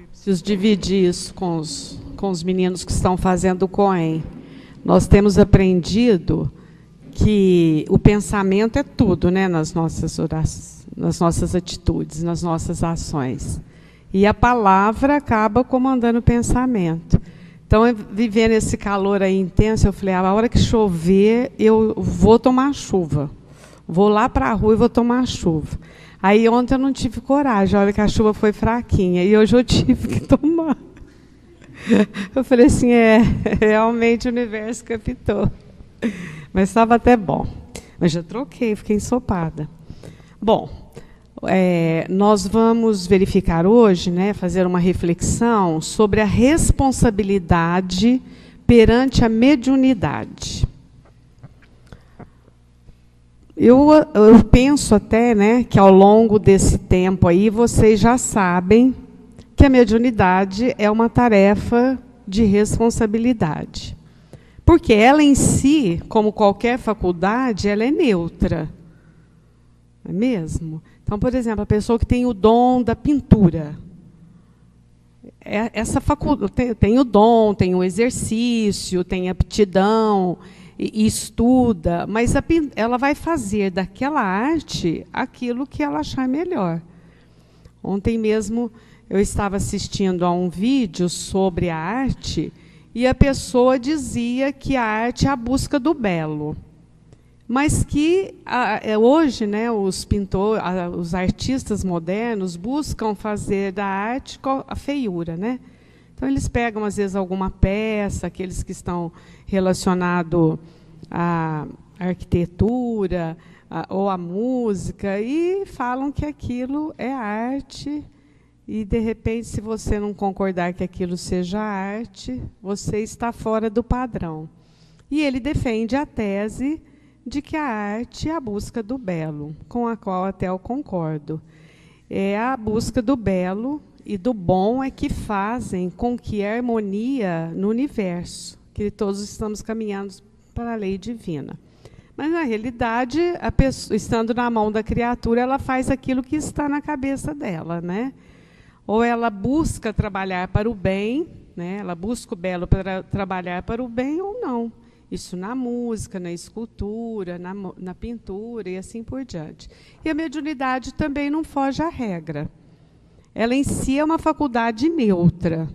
Preciso dividir isso com os meninos que estão fazendo o COEM. Nós temos aprendido que o pensamento é tudo, né, nas nossas orações, nas nossas atitudes, nas nossas ações. E a palavra acaba comandando o pensamento. Então, vivendo esse calor aí intenso, eu falei, a hora que chover, eu vou tomar chuva. Vou lá para a rua e vou tomar chuva. Aí ontem eu não tive coragem, a hora que a chuva foi fraquinha, e hoje eu tive que tomar. Eu falei assim, realmente o universo captou. Mas estava até bom. Mas já troquei, fiquei ensopada. Bom, nós vamos verificar hoje, né, fazer uma reflexão sobre a responsabilidade perante a mediunidade. Eu penso até, né, que ao longo desse tempo aí, vocês já sabem que a mediunidade é uma tarefa de responsabilidade. Porque ela em si, como qualquer faculdade, ela é neutra. Não é mesmo? Então, por exemplo, a pessoa que tem o dom da pintura, essa faculdade tem o dom, tem o exercício, tem a aptidão, e estuda, mas ela vai fazer daquela arte aquilo que ela achar melhor. Ontem mesmo eu estava assistindo a um vídeo sobre a arte e a pessoa dizia que a arte é a busca do belo. Mas que hoje, né, os pintores, os artistas modernos buscam fazer da arte a feiura, né? Então eles pegam às vezes alguma peça, aqueles que estão relacionados à arquitetura ou à música, e falam que aquilo é arte. E, de repente, se você não concordar que aquilo seja arte, você está fora do padrão. E ele defende a tese de que a arte é a busca do belo, com a qual até eu concordo. É a busca do belo e do bom é que fazem com que a harmonia no universo, que todos estamos caminhando para a lei divina. Mas, na realidade, a pessoa, estando na mão da criatura, ela faz aquilo que está na cabeça dela, né? Ou ela busca trabalhar para o bem, né? Ela busca o belo para trabalhar para o bem ou não. Isso na música, na escultura, na pintura e assim por diante. E a mediunidade também não foge à regra. Ela em si é uma faculdade neutra.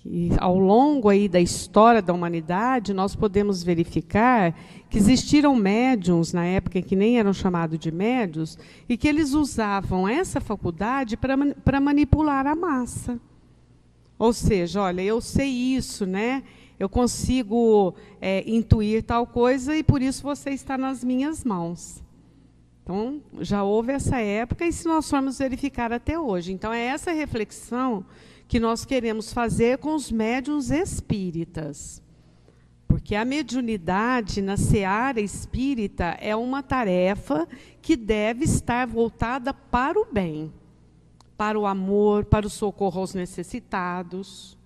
E ao longo aí da história da humanidade, nós podemos verificar que existiram médiuns, na época que nem eram chamados de médiuns, e que eles usavam essa faculdade para manipular a massa. Ou seja, olha, eu sei isso, né? Eu consigo intuir tal coisa e por isso você está nas minhas mãos. Então, já houve essa época e se nós formos verificar até hoje. Então, é essa reflexão que nós queremos fazer com os médiuns espíritas. Porque a mediunidade na seara espírita é uma tarefa que deve estar voltada para o bem, para o amor, para o socorro aos necessitados.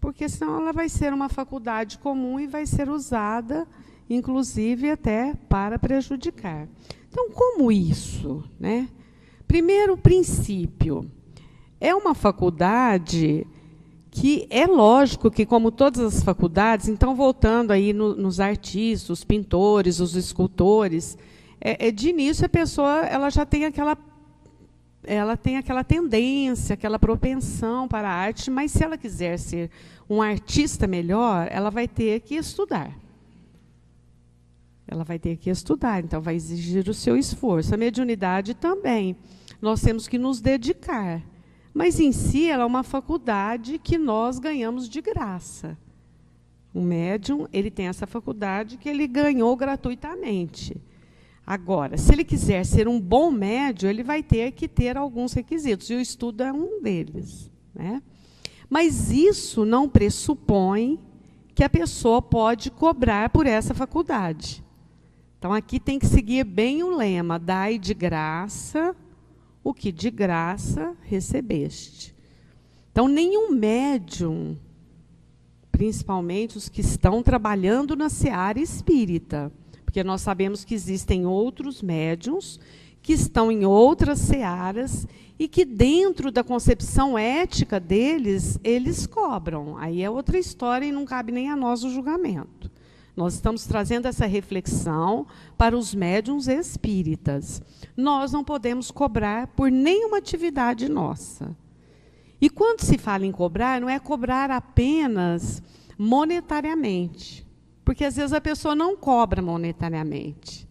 Porque senão ela vai ser uma faculdade comum e vai ser usada, inclusive, até para prejudicar. Então, como isso, né? Primeiro princípio, é uma faculdade que é lógico que, como todas as faculdades, então, voltando aí nos artistas, os pintores, os escultores, de início a pessoa ela já tem aquela tendência, aquela propensão para a arte, mas se ela quiser ser um artista melhor, ela vai ter que estudar. Ela vai ter que estudar, então vai exigir o seu esforço. A mediunidade também. Nós temos que nos dedicar. Mas, em si, ela é uma faculdade que nós ganhamos de graça. O médium, ele tem essa faculdade que ele ganhou gratuitamente. Agora, se ele quiser ser um bom médium, ele vai ter que ter alguns requisitos, e o estudo é um deles, né? Mas isso não pressupõe que a pessoa pode cobrar por essa faculdade. Então, aqui tem que seguir bem o lema, dai de graça o que de graça recebeste. Então, nenhum médium, principalmente os que estão trabalhando na seara espírita, porque nós sabemos que existem outros médiuns que estão em outras searas e que, dentro da concepção ética deles, eles cobram. Aí é outra história e não cabe nem a nós o julgamento. Nós estamos trazendo essa reflexão para os médiuns espíritas. Nós não podemos cobrar por nenhuma atividade nossa. E quando se fala em cobrar, não é cobrar apenas monetariamente. Porque, às vezes, a pessoa não cobra monetariamente.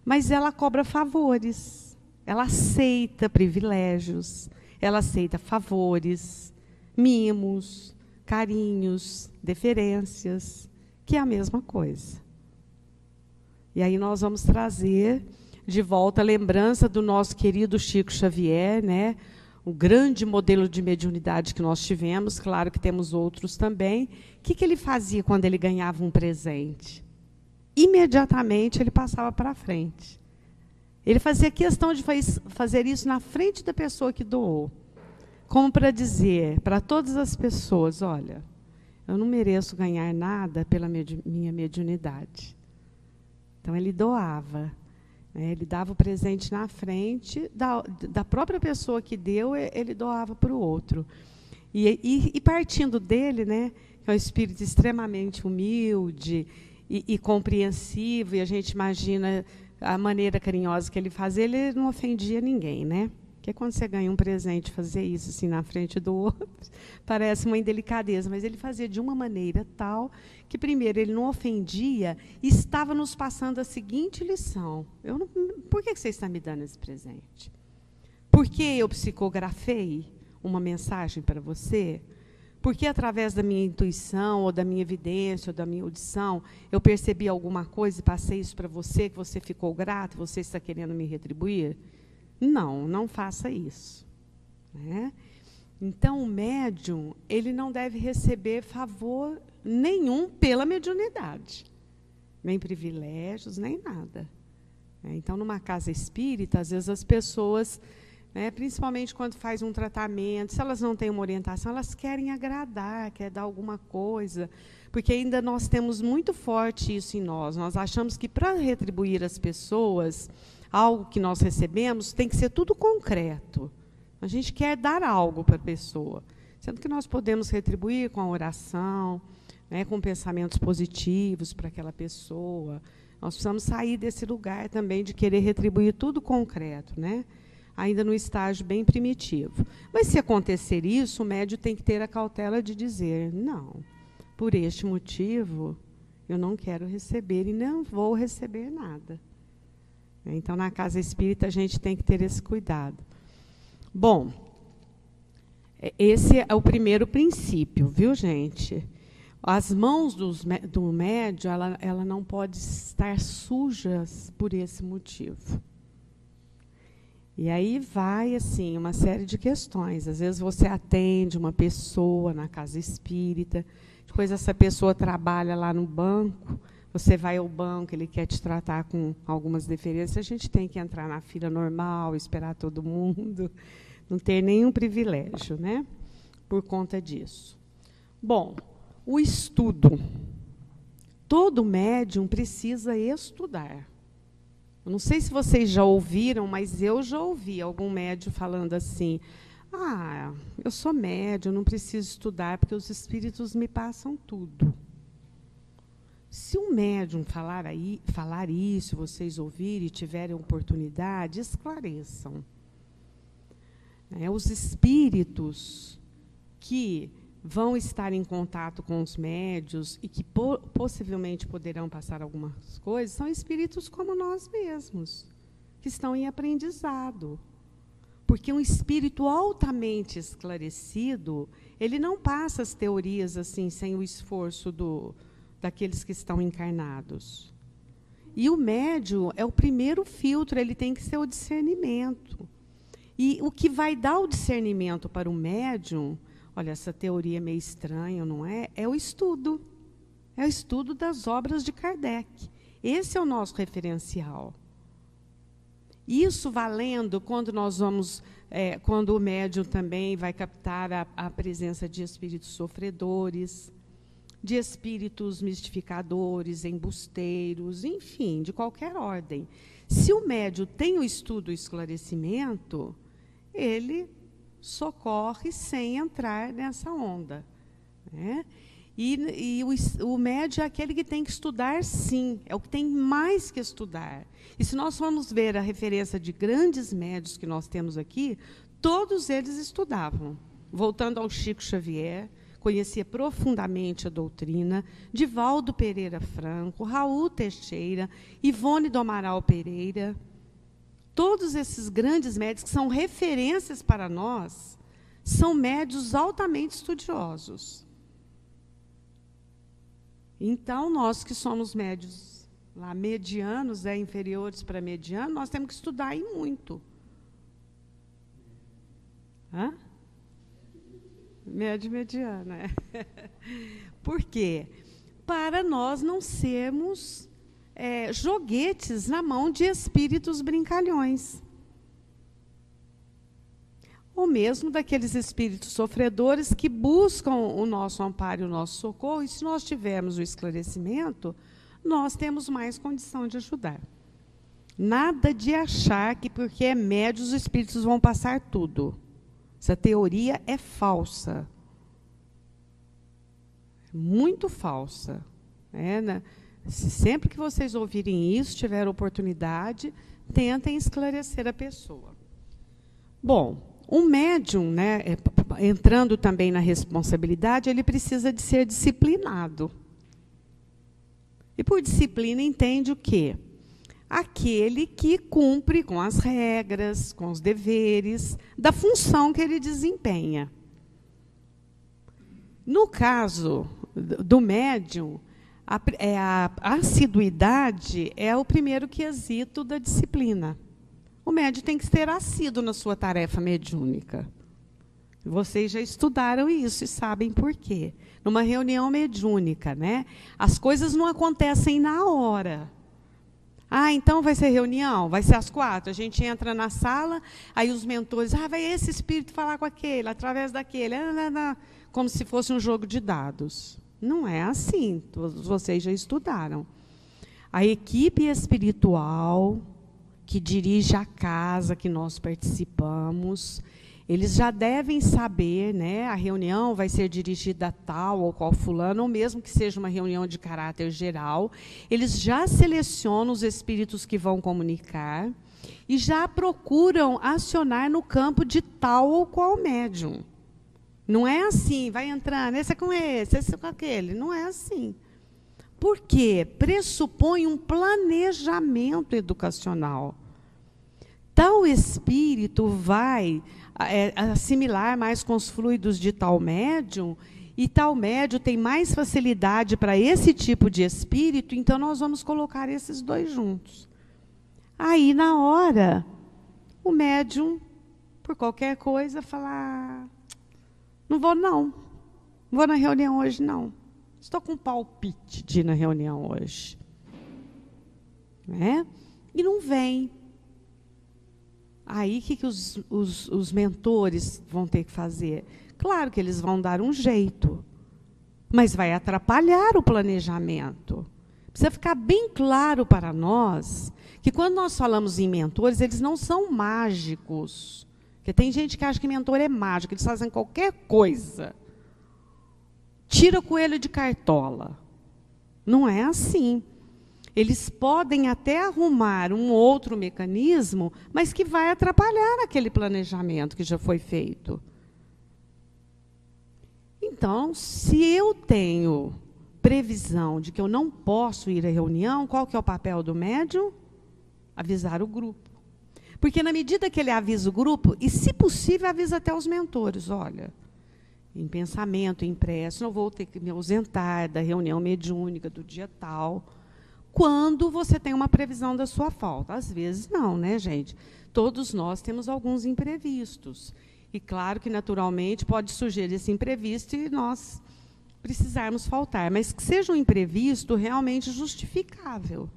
Mas ela cobra favores. Ela aceita privilégios. Ela aceita favores, mimos, carinhos, deferências, que é a mesma coisa. E aí nós vamos trazer de volta a lembrança do nosso querido Chico Xavier, né? O grande modelo de mediunidade que nós tivemos, claro que temos outros também. O que ele fazia quando ele ganhava um presente? Imediatamente ele passava para frente. Ele fazia questão de fazer isso na frente da pessoa que doou. Como para dizer para todas as pessoas, olha, eu não mereço ganhar nada pela minha mediunidade. Então, ele doava. Né? Ele dava o presente na frente da própria pessoa que deu, ele doava para o outro. E partindo dele, né, que é um espírito extremamente humilde e compreensivo, e a gente imagina a maneira carinhosa que ele fazia, ele não ofendia ninguém, né? Porque quando você ganha um presente, fazer isso assim na frente do outro, parece uma indelicadeza, mas ele fazia de uma maneira tal que, primeiro, ele não ofendia e estava nos passando a seguinte lição. Por que você está me dando esse presente? Porque eu psicografei uma mensagem para você? Porque, através da minha intuição, ou da minha evidência, ou da minha audição, eu percebi alguma coisa e passei isso para você, que você ficou grato, você está querendo me retribuir? Não, não faça isso. Né? Então, o médium, ele não deve receber favor nenhum pela mediunidade. Nem privilégios, nem nada. Então, numa casa espírita, às vezes as pessoas, né, principalmente quando faz um tratamento, se elas não têm uma orientação, elas querem agradar, querem dar alguma coisa, porque ainda nós temos muito forte isso em nós. Nós achamos que, para retribuir as pessoas algo que nós recebemos, tem que ser tudo concreto. A gente quer dar algo para a pessoa, sendo que nós podemos retribuir com a oração, né, com pensamentos positivos para aquela pessoa. Nós precisamos sair desse lugar também de querer retribuir tudo concreto, né? Ainda no estágio bem primitivo. Mas, se acontecer isso, o médium tem que ter a cautela de dizer, não, por este motivo, eu não quero receber e não vou receber nada. Então, na casa espírita, a gente tem que ter esse cuidado. Bom, esse é o primeiro princípio, viu, gente? As mãos do médium, ela não pode estar sujas por esse motivo. E aí vai, assim, uma série de questões. Às vezes você atende uma pessoa na casa espírita, depois essa pessoa trabalha lá no banco, você vai ao banco, ele quer te tratar com algumas deferências, a gente tem que entrar na fila normal, esperar todo mundo, não ter nenhum privilégio, né? Por conta disso. Bom, o estudo. Todo médium precisa estudar. Eu não sei se vocês já ouviram, mas eu já ouvi algum médium falando assim, eu sou médium, não preciso estudar, porque os espíritos me passam tudo. Se um médium falar isso, vocês ouvirem e tiverem oportunidade, esclareçam. Os espíritos que vão estar em contato com os médios e que possivelmente poderão passar algumas coisas, são espíritos como nós mesmos, que estão em aprendizado. Porque um espírito altamente esclarecido, ele não passa as teorias assim, sem o esforço daqueles que estão encarnados. E o médium é o primeiro filtro, ele tem que ser o discernimento. E o que vai dar o discernimento para o médium, olha, essa teoria é meio estranha, não é? É o estudo. É o estudo das obras de Kardec. Esse é o nosso referencial. Isso valendo quando nós vamos, quando o médium também vai captar a presença de espíritos sofredores, de espíritos mistificadores, embusteiros, enfim, de qualquer ordem. Se o médium tem o estudo e o esclarecimento, ele socorre sem entrar nessa onda, né? E o médium é aquele que tem que estudar, sim, é o que tem mais que estudar. E se nós formos ver a referência de grandes médiuns que nós temos aqui, todos eles estudavam. Voltando ao Chico Xavier, conhecia profundamente a doutrina, Divaldo Pereira Franco, Raul Teixeira, Ivone do Amaral Pereira. Todos esses grandes médiuns que são referências para nós, são médiuns altamente estudiosos. Então, nós que somos médiuns lá, medianos, inferiores para mediano, nós temos que estudar e muito. Hã? Médio mediano, é. Por quê? Para nós não sermos joguetes na mão de espíritos brincalhões. Ou mesmo daqueles espíritos sofredores que buscam o nosso amparo e o nosso socorro, e se nós tivermos o esclarecimento, nós temos mais condição de ajudar. Nada de achar que porque é médio os espíritos vão passar tudo. Essa teoria é falsa. Muito falsa. Sempre que vocês ouvirem isso, tiver oportunidade, tentem esclarecer a pessoa. Bom, um médium, entrando também na responsabilidade, ele precisa de ser disciplinado. E por disciplina entende o quê? Aquele que cumpre com as regras, com os deveres, da função que ele desempenha. No caso do médium, a assiduidade é o primeiro quesito da disciplina. O médium tem que ser assíduo na sua tarefa mediúnica. Vocês já estudaram isso e sabem por quê. Numa reunião mediúnica, as coisas não acontecem na hora. Então vai ser reunião? Vai ser às 4. A gente entra na sala, aí os mentores, vai esse espírito falar com aquele, através daquele, como se fosse um jogo de dados. Não é assim, todos vocês já estudaram. A equipe espiritual que dirige a casa que nós participamos, eles já devem saber, a reunião vai ser dirigida a tal ou qual fulano, ou mesmo que seja uma reunião de caráter geral, eles já selecionam os espíritos que vão comunicar e já procuram acionar no campo de tal ou qual médium. Não é assim, vai entrando, esse é com esse é com aquele, não é assim. Por quê? Pressupõe um planejamento educacional. Tal espírito vai assimilar mais com os fluidos de tal médium, e tal médium tem mais facilidade para esse tipo de espírito, então nós vamos colocar esses dois juntos. Aí, na hora, o médium, por qualquer coisa, falar, não vou não vou na reunião hoje não. Estou com um palpite de ir na reunião hoje. E não vem. Aí, o que os mentores vão ter que fazer? Claro que eles vão dar um jeito, mas vai atrapalhar o planejamento. Precisa ficar bem claro para nós que, quando nós falamos em mentores, eles não são mágicos. Porque tem gente que acha que mentor é mágico, eles fazem qualquer coisa. Tira o coelho de cartola. Não é assim. Eles podem até arrumar um outro mecanismo, mas que vai atrapalhar aquele planejamento que já foi feito. Então, se eu tenho previsão de que eu não posso ir à reunião, qual que é o papel do médium? Avisar o grupo. Porque, na medida que ele avisa o grupo, e, se possível, avisa até os mentores, olha, em pensamento, em prece, não vou ter que me ausentar da reunião mediúnica do dia tal, quando você tem uma previsão da sua falta. Às vezes não, gente? Todos nós temos alguns imprevistos. E claro que, naturalmente, pode surgir esse imprevisto e nós precisarmos faltar. Mas que seja um imprevisto realmente justificável.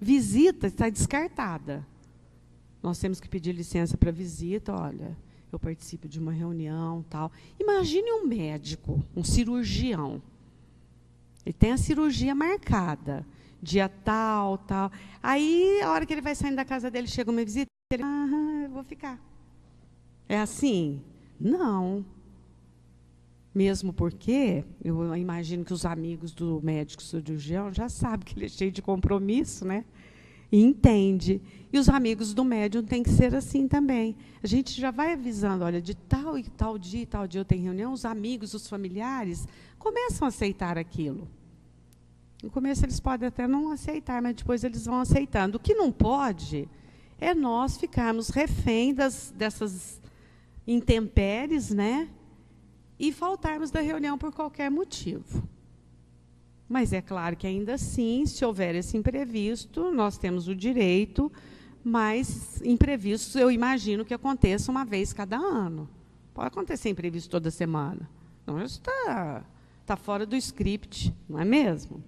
Visita está descartada. Nós temos que pedir licença para visita. Olha, eu participo de uma reunião, tal. Imagine um médico, um cirurgião. Ele tem a cirurgia marcada. dia tal, tal. Aí, a hora que ele vai saindo da casa dele, chega uma visita, ele, eu vou ficar. É assim? Não. Mesmo porque, eu imagino que os amigos do médico cirurgião já sabem que ele é cheio de compromisso, né? E entende. E os amigos do médium têm que ser assim também. A gente já vai avisando, olha, de tal e tal dia eu tenho reunião, os amigos, os familiares começam a aceitar aquilo. No começo eles podem até não aceitar, mas depois eles vão aceitando. O que não pode é nós ficarmos refém dessas intempéries, né? E faltarmos da reunião por qualquer motivo. Mas é claro que ainda assim, se houver esse imprevisto, nós temos o direito, mas imprevistos eu imagino que aconteça uma vez cada ano. Pode acontecer imprevisto toda semana. Não, isso está fora do script, não é mesmo?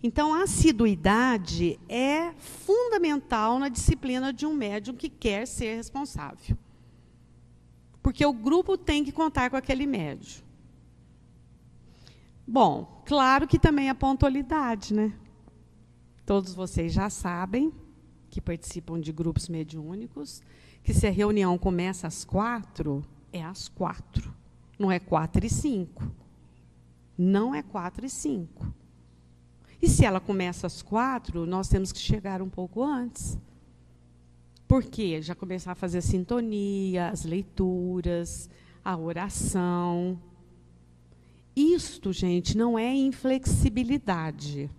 Então, a assiduidade é fundamental na disciplina de um médium que quer ser responsável. Porque o grupo tem que contar com aquele médium. Bom, claro que também a pontualidade, né? Todos vocês já sabem, que participam de grupos mediúnicos, que se a reunião começa às 4, é às 4. Não é 4h05. Não é 4h05. E se ela começa às 4, nós temos que chegar um pouco antes. Por quê? Já começar a fazer a sintonia, as leituras, a oração. Isto, gente, não é inflexibilidade.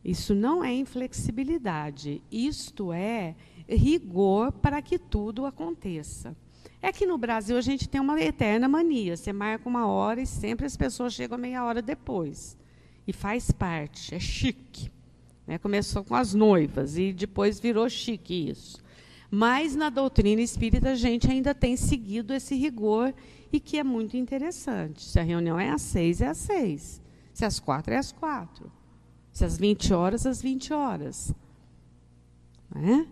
Isso não é inflexibilidade. Isto é rigor para que tudo aconteça. É que no Brasil a gente tem uma eterna mania. Você marca uma hora e sempre as pessoas chegam meia hora depois. E faz parte, é chique. Né? Começou com as noivas e depois virou chique isso. Mas na doutrina espírita a gente ainda tem seguido esse rigor e que é muito interessante. Se a reunião é às 6, é às 6. Se às 4, é às 4. Se às 20 horas, às 20 horas. Né?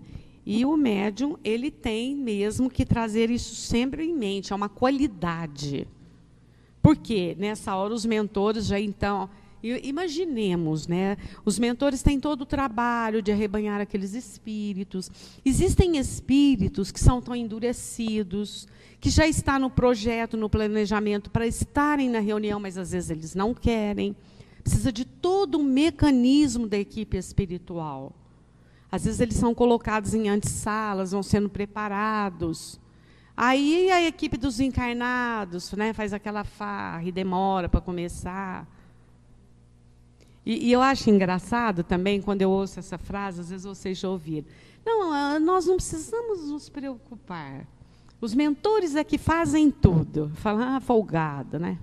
E o médium, ele tem mesmo que trazer isso sempre em mente, é uma qualidade. Porque nessa hora os mentores já então... Imaginemos, né? Os mentores têm todo o trabalho de arrebanhar aqueles espíritos. Existem espíritos que são tão endurecidos, que já está no projeto, no planejamento, para estarem na reunião, mas às vezes eles não querem. Precisa de todo um mecanismo da equipe espiritual. Às vezes eles são colocados em antessalas, vão sendo preparados. Aí a equipe dos encarnados, né, faz aquela farra e demora para começar. E eu acho engraçado também, quando eu ouço essa frase, às vezes vocês já ouviram. Não, nós não precisamos nos preocupar. Os mentores é que fazem tudo. Fala, folgado, né?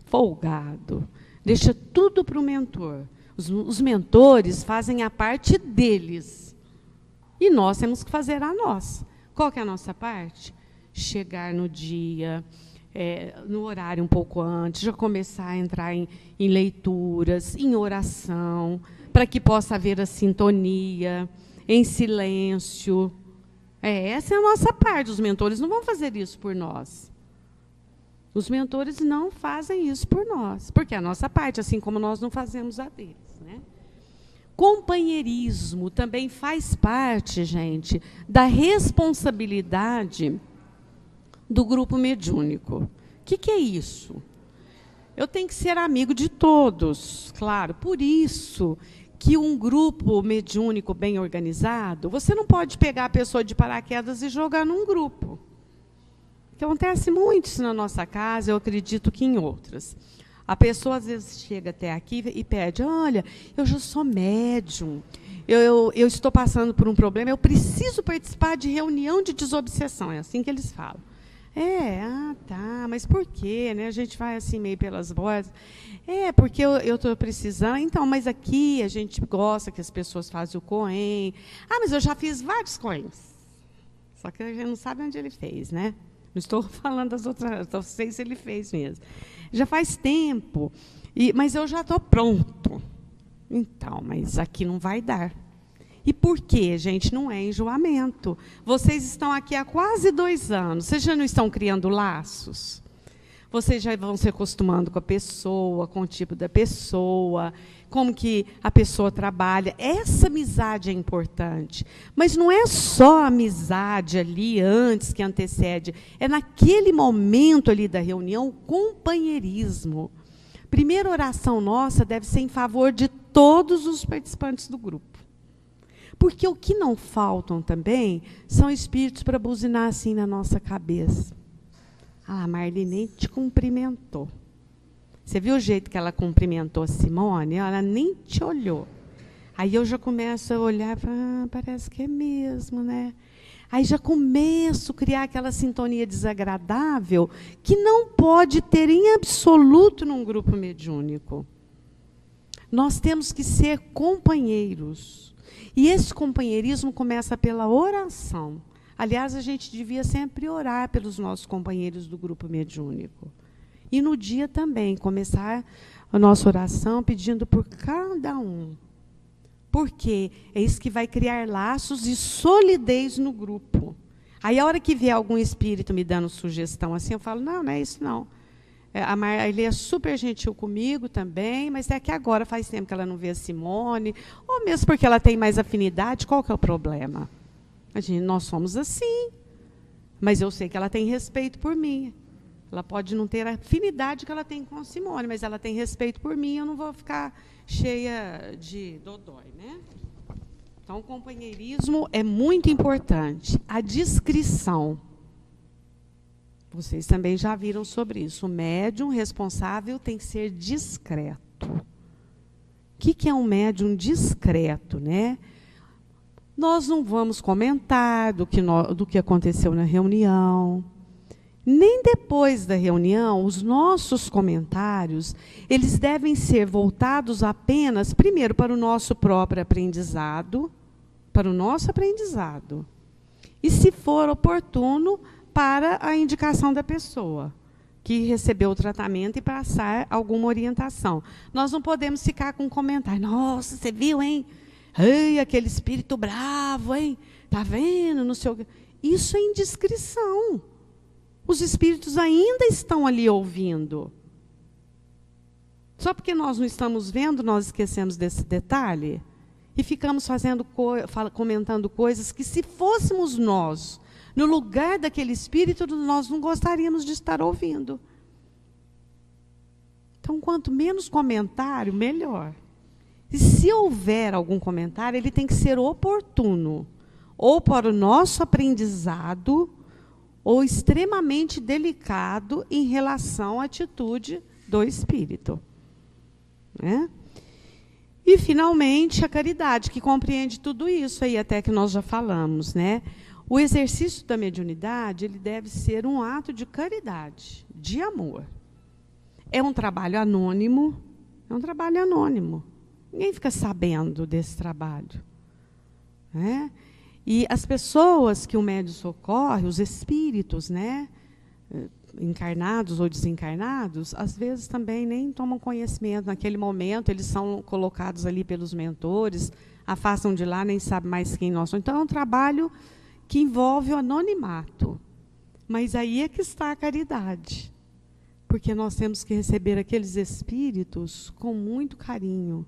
Folgado. Deixa tudo para o mentor. Os mentores fazem a parte deles. E nós temos que fazer a nossa. Qual que é a nossa parte? Chegar no dia... no horário um pouco antes, já começar a entrar em leituras, em oração, para que possa haver a sintonia, em silêncio. Essa é a nossa parte. Os mentores não vão fazer isso por nós. Os mentores não fazem isso por nós, porque é a nossa parte, assim como nós não fazemos a deles. Né? Companheirismo também faz parte, gente, da responsabilidade do grupo mediúnico. O que é isso? Eu tenho que ser amigo de todos, claro. Por isso que um grupo mediúnico bem organizado, você não pode pegar a pessoa de paraquedas e jogar num grupo. Acontece muito isso na nossa casa, eu acredito que em outras. A pessoa, às vezes, chega até aqui e pede, olha, eu já sou médium, eu estou passando por um problema, eu preciso participar de reunião de desobsessão. É assim que eles falam. Tá, mas por quê? Né? A gente vai assim meio pelas bordas. Porque eu estou precisando. Então, mas aqui a gente gosta que as pessoas façam o Coen. Mas eu já fiz vários Coens. Só que a gente não sabe onde ele fez, né? Não estou falando das outras, não sei se ele fez mesmo. Já faz tempo, mas eu já estou pronto. Então, mas aqui não vai dar. E por quê, gente? Não é enjoamento. Vocês estão aqui há quase 2 anos. Vocês já não estão criando laços? Vocês já vão se acostumando com a pessoa, com o tipo da pessoa, como que a pessoa trabalha. Essa amizade é importante. Mas não é só a amizade ali antes que antecede. É naquele momento ali da reunião, o companheirismo. Primeira oração nossa deve ser em favor de todos os participantes do grupo. Porque o que não faltam também são espíritos para buzinar assim na nossa cabeça. Ah, a Marli nem te cumprimentou. Você viu o jeito que ela cumprimentou a Simone? Ela nem te olhou. Aí eu já começo a olhar e falar, parece que é mesmo, né? Aí já começo a criar aquela sintonia desagradável que não pode ter em absoluto num grupo mediúnico. Nós temos que ser companheiros. E esse companheirismo começa pela oração. Aliás, a gente devia sempre orar pelos nossos companheiros do grupo mediúnico. E no dia também, começar a nossa oração pedindo por cada um. Porque é isso que vai criar laços e solidez no grupo. Aí, a hora que vier algum espírito me dando sugestão assim, eu falo, não, não é isso não. A Marli é super gentil comigo também, mas é que agora faz tempo que ela não vê a Simone, ou mesmo porque ela tem mais afinidade, qual que é o problema? Nós somos assim, mas eu sei que ela tem respeito por mim. Ela pode não ter a afinidade que ela tem com a Simone, mas ela tem respeito por mim, eu não vou ficar cheia de dodói, né? Então, o companheirismo é muito importante. A discrição. Vocês também já viram sobre isso. O médium responsável tem que ser discreto. O que é um médium discreto, né? Nós não vamos comentar do que aconteceu na reunião. Nem depois da reunião, os nossos comentários, eles devem ser voltados apenas, primeiro, para o nosso próprio aprendizado, e, se for oportuno, para a indicação da pessoa que recebeu o tratamento e passar alguma orientação. Nós não podemos ficar com um comentário. Nossa, você viu, hein? Ei, aquele espírito bravo, hein? Tá vendo? Não sei o quê. Isso é indiscrição. Os espíritos ainda estão ali ouvindo. Só porque nós não estamos vendo, nós esquecemos desse detalhe e ficamos comentando coisas que, se fôssemos nós no lugar daquele espírito, nós não gostaríamos de estar ouvindo. Então, quanto menos comentário, melhor. E se houver algum comentário, ele tem que ser oportuno, ou para o nosso aprendizado, ou extremamente delicado em relação à atitude do espírito. Né? E, finalmente, a caridade, que compreende tudo isso aí, até que nós já falamos, né? O exercício da mediunidade, ele deve ser um ato de caridade, de amor. É um trabalho anônimo, Ninguém fica sabendo desse trabalho. Né? E as pessoas que o médium socorre, os espíritos, né, encarnados ou desencarnados, às vezes também nem tomam conhecimento naquele momento, eles são colocados ali pelos mentores, afastam de lá, nem sabem mais quem nós somos. Então, é um trabalho que envolve o anonimato. Mas aí é que está a caridade. Porque nós temos que receber aqueles espíritos com muito carinho.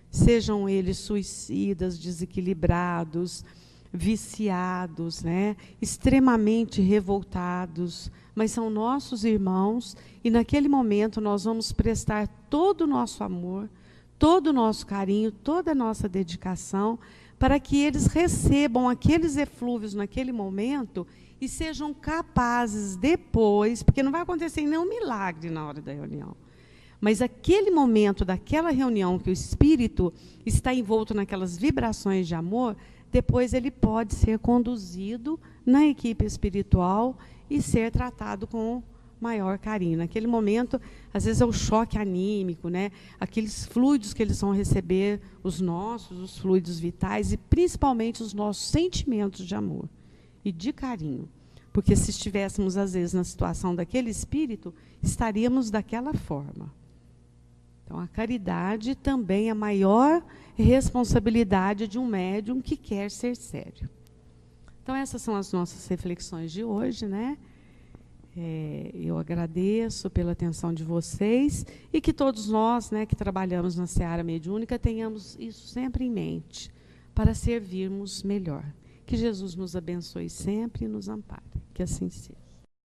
Sejam eles suicidas, desequilibrados, viciados, né? Extremamente revoltados, mas são nossos irmãos, e naquele momento nós vamos prestar todo o nosso amor, todo o nosso carinho, toda a nossa dedicação, para que eles recebam aqueles eflúvios naquele momento e sejam capazes depois, porque não vai acontecer nenhum milagre na hora da reunião, mas aquele momento daquela reunião que o espírito está envolto naquelas vibrações de amor, depois ele pode ser conduzido na equipe espiritual e ser tratado com maior carinho. Naquele momento, às vezes é o choque anímico, né? Aqueles fluidos que eles vão receber, os fluidos vitais, e principalmente os nossos sentimentos de amor e de carinho. Porque se estivéssemos, às vezes, na situação daquele espírito, estaríamos daquela forma. Então, a caridade também é a maior responsabilidade de um médium que quer ser sério. Então, essas são as nossas reflexões de hoje, né? Eu agradeço pela atenção de vocês e que todos nós, né, que trabalhamos na seara mediúnica, tenhamos isso sempre em mente, para servirmos melhor. Que Jesus nos abençoe sempre e nos ampare. Que assim seja.